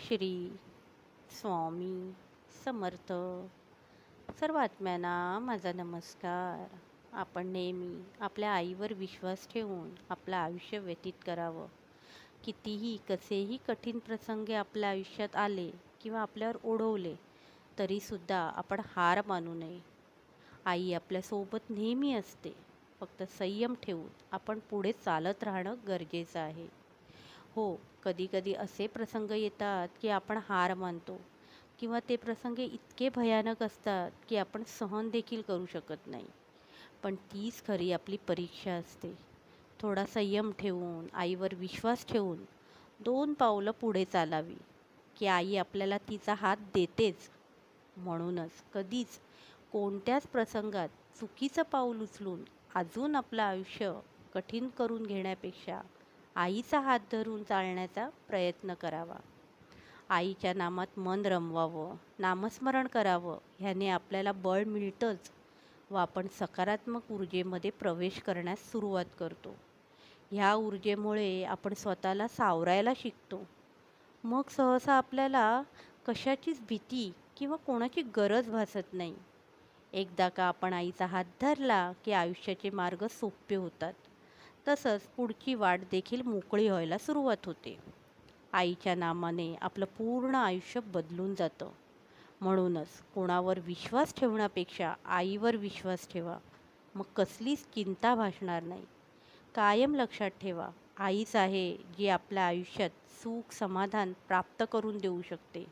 श्री स्वामी समर्थ. सर्व आत्म्यांना माझा नमस्कार. आपण नेहमी आपल्या आईवर विश्वास ठेवून आपलं आयुष्य व्यतीत करावं. कितीही कसेही कठीण प्रसंग आपल्या आयुष्यात आले किंवा आपल्यावर ओढवले तरीसुद्धा आपण हार मानू नये. आई आपल्यासोबत नेहमी असते. फक्त संयम ठेवून आपण पुढे चालत राहणं गरजेचं आहे. हो, कधीकधी असे प्रसंग येतात की आपण हार मानतो किंवा ते प्रसंग इतके भयानक असतात की आपण सहन देखील करू शकत नाही. पण तीच खरी आपली परीक्षा असते. थोडा संयम ठेवून, आईवर विश्वास ठेवून 2 पावलं पुढे चालावी, की आई आपल्याला तिचा हात देतेच. म्हणूनच कधीच कोणत्याच प्रसंगात चुकीचं पाऊल उचलून अजून आपलं आयुष्य कठीण करून घेण्यापेक्षा आईचा हात धरून चालण्याचा प्रयत्न करावा. आईच्या नामात मन रमवावं, नामस्मरण करावं. ह्याने आपल्याला बळ मिळतंच व आपण सकारात्मक ऊर्जेमध्ये प्रवेश करण्यास सुरुवात करतो. ह्या ऊर्जेमुळे आपण स्वतःला सावरायला शिकतो. मग सहसा आपल्याला कशाचीच भीती किंवा कोणाची गरज भासत नाही. एकदा का आपण आईचा हात धरला की आयुष्याचे मार्ग सोपे होतात. तसंच पुढची वाट देखील मोकळी व्हायला सुरुवात होते. आईच्या नामाने आपलं पूर्ण आयुष्य बदलून जातं. म्हणूनच कोणावर विश्वास ठेवण्यापेक्षा आईवर विश्वास ठेवा. मग कसलीच चिंता भासणार नाही. कायम लक्षात ठेवा, आईच आहे जी आपल्या आयुष्यात सुख समाधान प्राप्त करून देऊ शकते.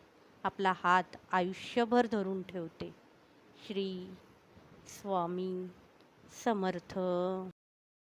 आपला हात आयुष्यभर धरून ठेवते. श्री स्वामी समर्थ.